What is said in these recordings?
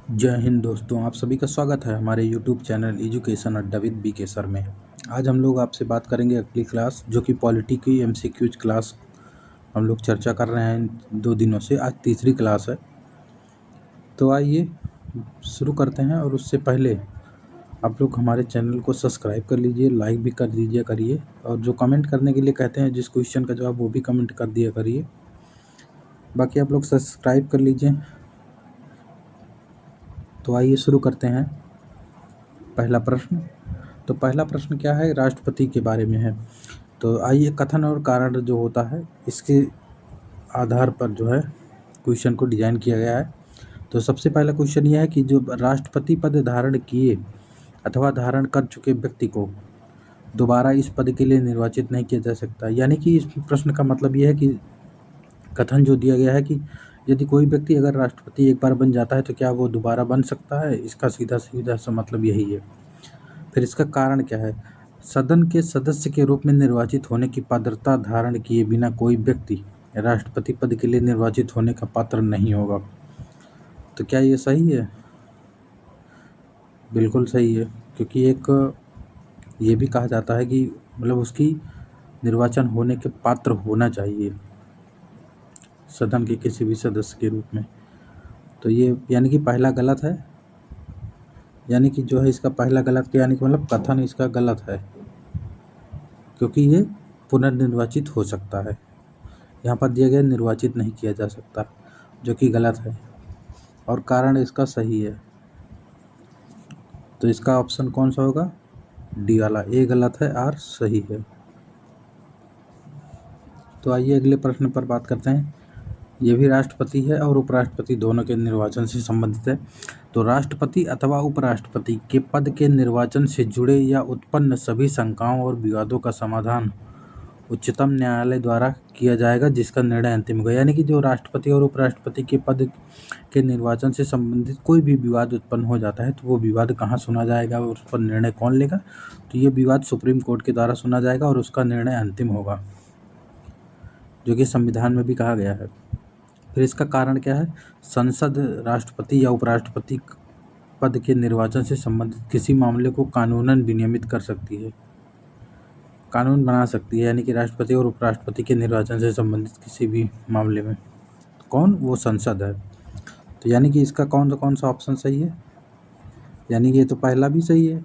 जय हिंद दोस्तों, आप सभी का स्वागत है हमारे यूट्यूब चैनल एजुकेशन अड्डा विद बीके सर में। आज हम लोग आपसे बात करेंगे अगली क्लास जो कि पॉलिटी की एमसीक्यूज क्लास हम लोग चर्चा कर रहे हैं 2 दिनों से। आज तीसरी क्लास है, तो आइए शुरू करते हैं। और उससे पहले आप लोग हमारे चैनल को सब्सक्राइब कर लीजिए, लाइक भी कर दीजिए करिए, और जो कमेंट करने के लिए कहते हैं जिस क्वेश्चन का जवाब वो भी कमेंट कर दिया करिए। बाकी आप लोग सब्सक्राइब कर लीजिए। तो आइए शुरू करते हैं। पहला प्रश्न क्या है? राष्ट्रपति के बारे में है। तो आइए, कथन और कारण जो होता है इसके आधार पर जो है क्वेश्चन को डिजाइन किया गया है। तो सबसे पहला क्वेश्चन यह है कि जो राष्ट्रपति पद धारण किए अथवा धारण कर चुके व्यक्ति को दोबारा इस पद के लिए निर्वाचित नहीं किया जा सकता। यानी कि इस प्रश्न का मतलब यह है कि कथन जो दिया गया है कि यदि कोई व्यक्ति अगर राष्ट्रपति एक बार बन जाता है तो क्या वो दोबारा बन सकता है, इसका सीधा सीधा सा मतलब यही है। फिर इसका कारण क्या है? सदन के सदस्य के रूप में निर्वाचित होने की पात्रता धारण किए बिना कोई व्यक्ति राष्ट्रपति पद के लिए निर्वाचित होने का पात्र नहीं होगा। तो क्या ये सही है? बिल्कुल सही है, क्योंकि एक ये भी कहा जाता है कि मतलब उसकी निर्वाचन होने के पात्र होना चाहिए सदन के किसी भी सदस्य के रूप में। तो ये यानी कि पहला गलत है, यानी कि जो है इसका पहला गलत, यानी कि मतलब कथन इसका गलत है, क्योंकि ये पुनर्निर्वाचित हो सकता है। यहाँ पर दिया गया निर्वाचित नहीं किया जा सकता, जो कि गलत है। और कारण इसका सही है, तो इसका ऑप्शन कौन सा होगा? डी वाला। ए गलत है, आर सही है। तो आइए अगले प्रश्न पर बात करते हैं। ये भी राष्ट्रपति है और उपराष्ट्रपति दोनों के निर्वाचन से संबंधित है। तो राष्ट्रपति अथवा उपराष्ट्रपति के पद के निर्वाचन से जुड़े या उत्पन्न सभी शंकाओं और विवादों का समाधान उच्चतम न्यायालय द्वारा किया जाएगा, जिसका निर्णय अंतिम होगा। यानी कि जो राष्ट्रपति और उपराष्ट्रपति के पद के निर्वाचन से संबंधित कोई भी विवाद उत्पन्न हो जाता है तो वो विवाद कहाँ सुना जाएगा और उस पर निर्णय कौन लेगा? तो ये विवाद सुप्रीम कोर्ट के द्वारा सुना जाएगा और उसका निर्णय अंतिम होगा, जो कि संविधान में भी कहा गया है। फिर इसका कारण क्या है? संसद राष्ट्रपति या उपराष्ट्रपति पद के निर्वाचन से संबंधित किसी मामले को कानूनन विनियमित कर सकती है, कानून बना सकती है। यानी कि राष्ट्रपति और उपराष्ट्रपति के निर्वाचन से संबंधित किसी भी मामले में कौन? वो संसद है। तो यानी कि इसका कौन सा ऑप्शन सही है? यानी कि ये तो पहला भी सही है,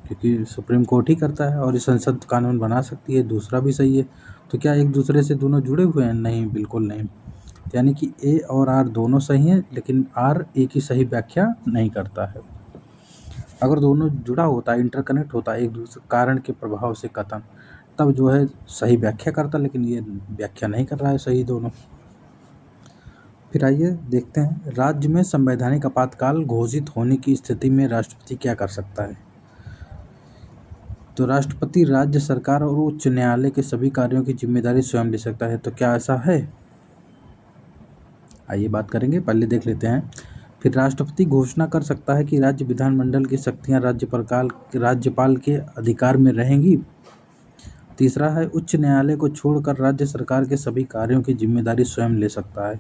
क्योंकि सुप्रीम कोर्ट ही करता है और ये संसद कानून बना सकती है। दूसरा भी सही है। तो क्या एक दूसरे से दोनों जुड़े हुए हैं? नहीं, बिल्कुल नहीं। यानी कि ए और आर दोनों सही हैं, लेकिन आर ए की सही व्याख्या नहीं करता है। अगर दोनों जुड़ा होता, इंटरकनेक्ट होता एक दूसरे कारण के प्रभाव से कथन, तब जो है सही व्याख्या करता, लेकिन ये व्याख्या नहीं कर रहा है सही दोनों। फिर आइए देखते हैं, राज्य में संवैधानिक आपातकाल घोषित होने की स्थिति में राष्ट्रपति क्या कर सकता है? तो राष्ट्रपति राज्य सरकार और उच्च न्यायालय के सभी कार्यों की जिम्मेदारी स्वयं ले सकता है। तो क्या ऐसा है? आइए बात करेंगे, पहले देख लेते हैं। फिर राष्ट्रपति घोषणा कर सकता है कि राज्य विधानमंडल की शक्तियां राज्यपाल के अधिकार में रहेंगी। तीसरा है, उच्च न्यायालय को छोड़कर राज्य सरकार के सभी कार्यों की जिम्मेदारी स्वयं ले सकता है।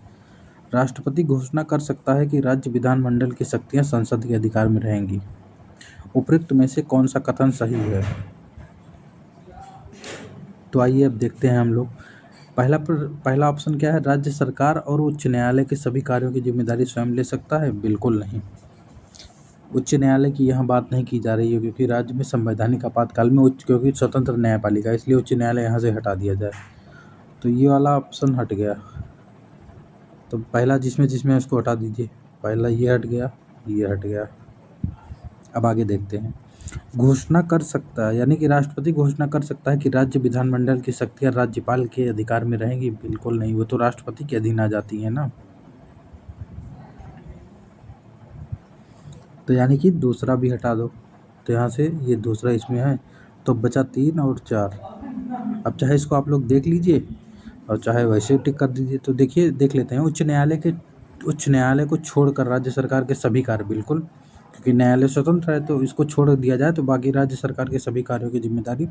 राष्ट्रपति घोषणा कर सकता है कि राज्य विधानमंडल की शक्तियां संसद के अधिकार में रहेंगी। उपरोक्त में से कौन सा कथन सही है? तो आइए अब देखते हैं हम लोग। पहला ऑप्शन क्या है? राज्य सरकार और उच्च न्यायालय के सभी कार्यों की जिम्मेदारी स्वयं ले सकता है। बिल्कुल नहीं, उच्च न्यायालय की यहाँ बात नहीं की जा रही है, क्योंकि राज्य में संवैधानिक आपातकाल में क्योंकि स्वतंत्र न्यायपालिका, इसलिए उच्च न्यायालय यहाँ से हटा दिया जाए। तो ये वाला ऑप्शन हट गया। तो पहला जिसमें उसको हटा दीजिए। पहला ये हट गया, ये हट गया। अब आगे देखते हैं। घोषणा कर सकता है, यानी कि राष्ट्रपति घोषणा कर सकता है कि राज्य विधानमंडल की शक्तियां राज्यपाल के अधिकार में रहेंगी। बिल्कुल नहीं, वो तो राष्ट्रपति के अधीन आ जाती है ना। तो यानी कि दूसरा भी हटा दो। तो यहाँ से ये दूसरा इसमें है, तो बचा 3 और 4। अब चाहे इसको आप लोग देख लीजिए और चाहे वैसे टिक कर दीजिए। तो देखिए, देख लेते हैं। उच्च न्यायालय को छोड़कर राज्य सरकार के सभी कार्य, बिल्कुल, क्योंकि न्यायालय स्वतंत्र है, तो इसको छोड़ दिया जाए तो बाकी राज्य सरकार के सभी कार्यों की जिम्मेदारी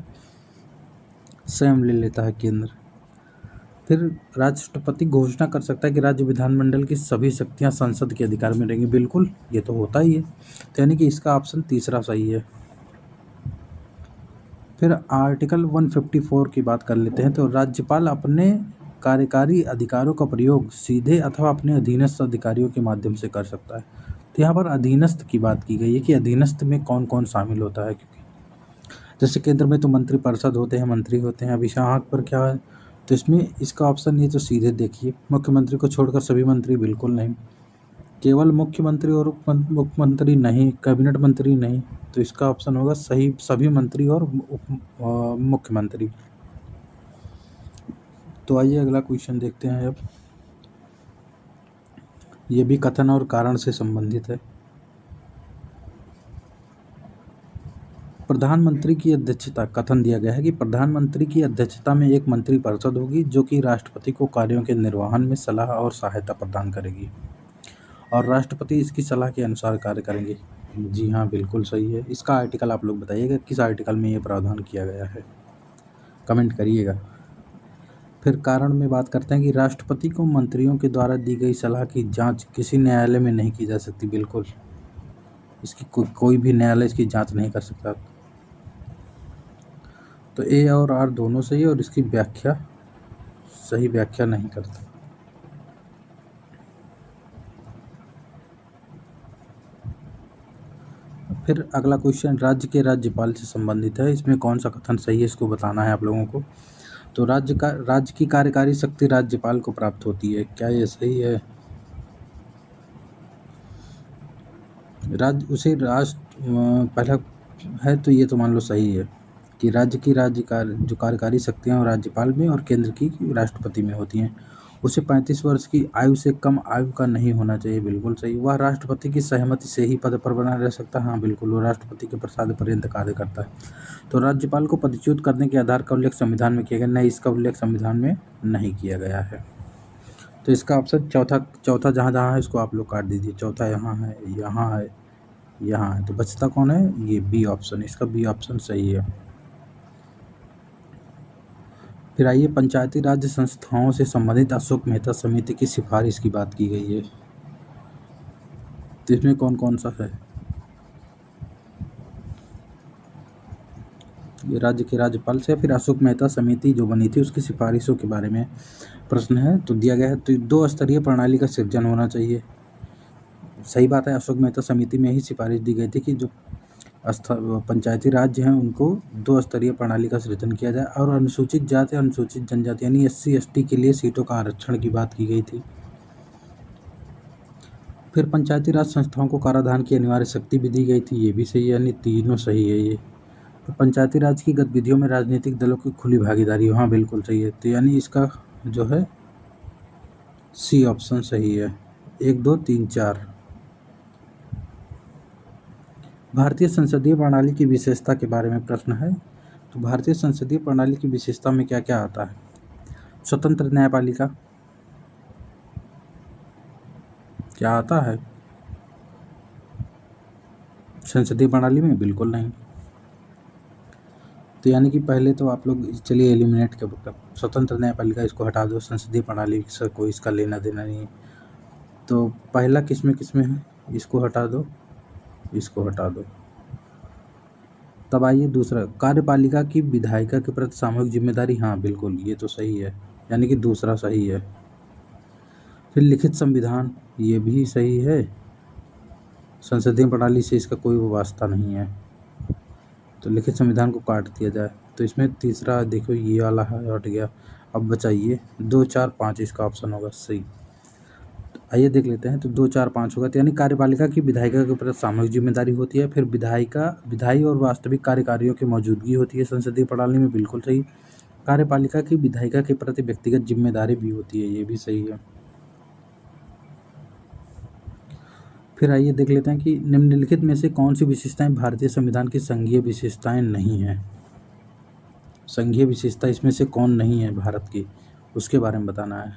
स्वयं ले लेता है केंद्र। फिर राष्ट्रपति घोषणा कर सकता है कि राज्य विधानमंडल की सभी शक्तियां संसद के अधिकार में रहेंगी। बिल्कुल, ये तो होता ही है, तो यानी कि इसका ऑप्शन तीसरा सही है। फिर आर्टिकल 154 की बात कर लेते हैं। तो राज्यपाल अपने कार्यकारी अधिकारों का प्रयोग सीधे अथवा अपने अधीनस्थ अधिकारियों के माध्यम से कर सकता है। तो यहाँ पर अधीनस्थ की बात की गई है कि अधीनस्थ में कौन कौन शामिल होता है, क्योंकि जैसे केंद्र में तो मंत्रिपरिषद होते हैं, मंत्री होते हैं। अब यहाँ पर क्या है, तो इसमें इसका ऑप्शन ये तो सीधे देखिए, मुख्यमंत्री को छोड़कर सभी मंत्री बिल्कुल नहीं, केवल मुख्यमंत्री और मुख्यमंत्री नहीं, कैबिनेट मंत्री नहीं, तो इसका ऑप्शन होगा सही सभी मंत्री और मुख्यमंत्री। तो आइए अगला क्वेश्चन देखते हैं। अब ये भी कथन और कारण से संबंधित है। प्रधानमंत्री की अध्यक्षता, कथन दिया गया है कि प्रधानमंत्री की अध्यक्षता में एक मंत्रिपरिषद होगी जो कि राष्ट्रपति को कार्यों के निर्वहन में सलाह और सहायता प्रदान करेगी और राष्ट्रपति इसकी सलाह के अनुसार कार्य करेंगे। जी हाँ, बिल्कुल सही है। इसका आर्टिकल आप लोग बताइएगा किस आर्टिकल में ये प्रावधान किया गया है, कमेंट करिएगा। फिर कारण में बात करते हैं कि राष्ट्रपति को मंत्रियों के द्वारा दी गई सलाह की जांच किसी न्यायालय में नहीं की जा सकती। बिल्कुल, इसकी कोई भी न्यायालय इसकी जांच नहीं कर सकता। तो ए और आर दोनों सही है और इसकी व्याख्या सही व्याख्या नहीं करता। फिर अगला क्वेश्चन राज्य के राज्यपाल से संबंधित है। इसमें कौन सा कथन सही है, इसको बताना है आप लोगों को। तो राज्य की कार्यकारी शक्ति राज्यपाल को प्राप्त होती है, क्या ये सही है? पहला है तो ये तो मान लो सही है कि राज्य की जो कार्यकारी शक्तियाँ राज्यपाल में और केंद्र की राष्ट्रपति में होती हैं। उसे 35 वर्ष की आयु से कम आयु का नहीं होना चाहिए। बिल्कुल सही। वह राष्ट्रपति की सहमति से ही पद पर बना रह सकता है। हाँ बिल्कुल, वो राष्ट्रपति के प्रसाद पर्यंत कार्य करता है। तो राज्यपाल को पदच्युत करने के आधार का उल्लेख संविधान में किया गया नहीं, इसका उल्लेख संविधान में नहीं किया गया है। तो इसका ऑप्शन चौथा जहाँ जहाँ है इसको आप लोग काट दीजिए। चौथा यहाँ है, यहाँ है, यहाँ है, तो बचता कौन है? ये बी ऑप्शन, इसका बी ऑप्शन सही है। फिर आइए पंचायती राज संस्थाओं से संबंधित अशोक मेहता समिति की सिफारिश की बात की गई है। तो इसमें कौन कौन सा है? ये राज्य के राज्यपाल से फिर अशोक मेहता समिति जो बनी थी उसकी सिफारिशों के बारे में प्रश्न है। तो दिया गया है तो 2 स्तरीय प्रणाली का सृजन होना चाहिए। सही बात है, अशोक मेहता समिति में ही सिफारिश दी गई थी कि जो पंचायती राज्य हैं उनको 2 स्तरीय प्रणाली का सृजन किया जाए और अनुसूचित जाति, अनुसूचित जनजाति यानी SC ST के लिए सीटों का आरक्षण की बात की गई थी। फिर पंचायती राज संस्थाओं को कराधान की अनिवार्य शक्ति भी दी गई थी, ये भी सही है, यानी तीनों सही है ये। तो पंचायती राज की गतिविधियों में राजनीतिक दलों की खुली भागीदारी, हाँ बिल्कुल सही है। तो यानी इसका जो है सी ऑप्शन सही है। 1 2 3 4। भारतीय संसदीय प्रणाली की विशेषता के बारे में प्रश्न है। तो भारतीय संसदीय प्रणाली की विशेषता में क्या क्या आता है? स्वतंत्र न्यायपालिका क्या आता है संसदीय प्रणाली में? बिल्कुल नहीं। तो यानी कि पहले तो आप लोग चलिए एलिमिनेट कर, स्वतंत्र न्यायपालिका इसको हटा दो, संसदीय प्रणाली से कोई इसका लेना देना नहीं है। तो पहला किसमें है, इसको हटा दो, इसको हटा दो। तब आइए दूसरा, कार्यपालिका की विधायिका के प्रति सामूहिक जिम्मेदारी, हाँ बिल्कुल ये तो सही है, यानी कि दूसरा सही है। फिर लिखित संविधान, ये भी सही है, संसदीय प्रणाली से इसका कोई वास्ता नहीं है, तो लिखित संविधान को काट दिया जाए। तो इसमें तीसरा देखो ये वाला है, हट गया। अब बचाइए 2 4 5, इसका ऑप्शन होगा सही। तो आइए देख लेते हैं। तो 2 4 5 होगा, तो यानी कार्यपालिका की विधायिका के प्रति सामूहिक जिम्मेदारी होती है। फिर विधायी और वास्तविक कार्यकारियों की मौजूदगी होती है संसदीय प्रणाली में, बिल्कुल सही। कार्यपालिका की विधायिका के प्रति व्यक्तिगत जिम्मेदारी भी होती है, ये भी सही है। फिर आइए देख लेते हैं कि निम्नलिखित में से कौन सी विशेषताएं भारतीय संविधान की संघीय विशेषताएं नहीं हैं। संघीय विशेषता इसमें से कौन नहीं है भारत की, उसके बारे में बताना है।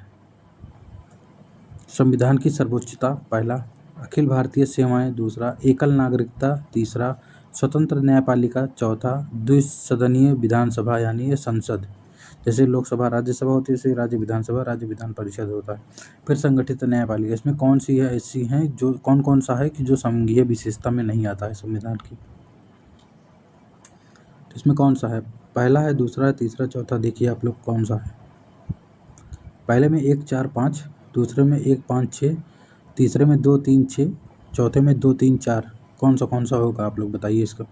संविधान की सर्वोच्चता पहला, अखिल भारतीय सेवाएं दूसरा, एकल नागरिकता तीसरा, स्वतंत्र न्यायपालिका चौथा, द्विसदनीय विधानसभा यानी ये संसद। जैसे लोकसभा राज्यसभा होती है, जैसे राज्य विधानसभा राज्य विधान परिषद होता है। फिर संगठित न्यायपालिका, इसमें कौन सी है ऐसी हैं जो कौन सा है कि जो संघीय विशेषता में नहीं आता है संविधान की। तो इसमें कौन सा है, पहला है, दूसरा है, तीसरा, चौथा, देखिए आप लोग कौन सा है। पहले में 1 4 5, दूसरे में 1 5 6, तीसरे में 2 3 6, चौथे में 2 3 4, कौन सा होगा आप लोग बताइए इसका।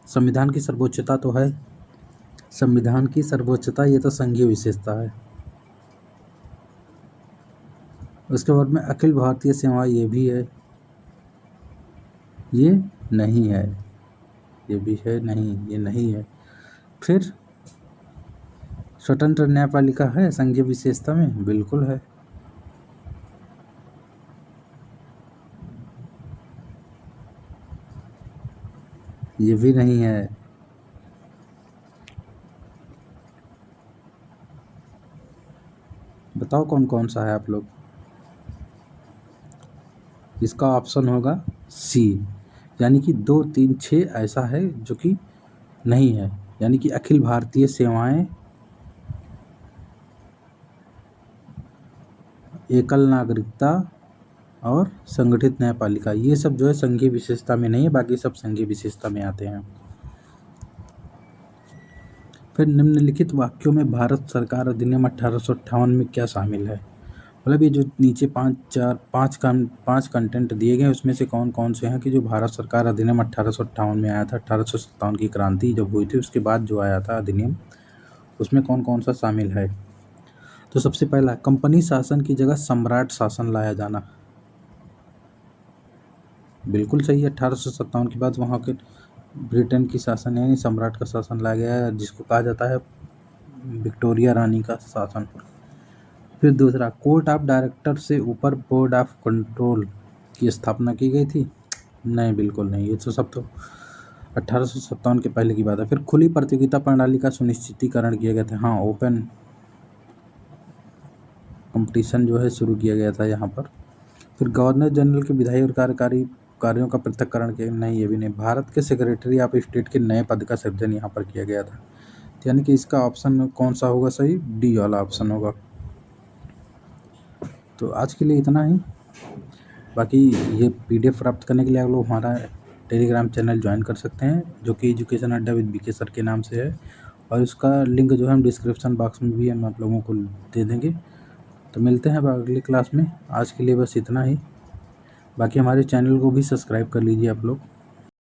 संविधान की सर्वोच्चता तो है, संविधान की सर्वोच्चता ये तो संघीय विशेषता है। उसके बाद में अखिल भारतीय सेवा, ये भी है, ये नहीं है, ये भी है नहीं, ये नहीं है। फिर स्वतंत्र न्यायपालिका है संघीय विशेषता में, बिल्कुल है। ये भी नहीं है। बताओ कौन कौन सा है आप लोग। इसका ऑप्शन होगा सी, यानी कि 2 3 6 ऐसा है जो कि नहीं है, यानी कि अखिल भारतीय सेवाएं, एकल नागरिकता और संगठित न्यायपालिका, ये सब जो है संघीय विशेषता में नहीं है, बाकी सब संघीय विशेषता में आते हैं। फिर निम्नलिखित वाक्यों में भारत सरकार अधिनियम 1858 में क्या शामिल है। मतलब ये जो नीचे 5 कंटेंट दिए गए उसमें से कौन कौन से हैं कि जो भारत सरकार अधिनियम 1858 में आया था, 1857 की क्रांति जब हुई थी उसके बाद जो आया था अधिनियम, उसमें कौन कौन सा शामिल है। तो सबसे पहला, कंपनी शासन की जगह सम्राट शासन लाया जाना, बिल्कुल सही है। 1857 के बाद वहाँ के ब्रिटेन की शासन यानी सम्राट का शासन लाया गया है, जिसको कहा जाता है विक्टोरिया रानी का शासन। फिर दूसरा, कोर्ट ऑफ डायरेक्टर से ऊपर बोर्ड ऑफ कंट्रोल की स्थापना की गई थी, नहीं बिल्कुल नहीं, ये तो सब तो 1857 के पहले की बात है। फिर खुली प्रतियोगिता प्रणाली का सुनिश्चितीकरण किया गया था, हाँ, ओपन कंपटीशन जो है शुरू किया गया था यहाँ पर। फिर गवर्नर जनरल के विधायी और कार्यकारी कार्यों का पृथक्करण किया, नहीं ये भी नहीं। भारत के सेक्रेटरी ऑफ स्टेट के नए पद का सृजन यहाँ पर किया गया था, यानी कि इसका ऑप्शन कौन सा होगा सही, डी वाला ऑप्शन होगा। तो आज के लिए इतना ही। बाकी ये PDF प्राप्त करने के लिए आप लोग हमारा टेलीग्राम चैनल ज्वाइन कर सकते हैं, जो कि एजुकेशन अड्डा विद BK सर के नाम से है, और उसका लिंक जो है हम डिस्क्रिप्शन बॉक्स में भी हम आप लोगों को दे देंगे। तो मिलते हैं अब अगली क्लास में, आज के लिए बस इतना ही। बाकी हमारे चैनल को भी सब्सक्राइब कर लीजिए आप लोग।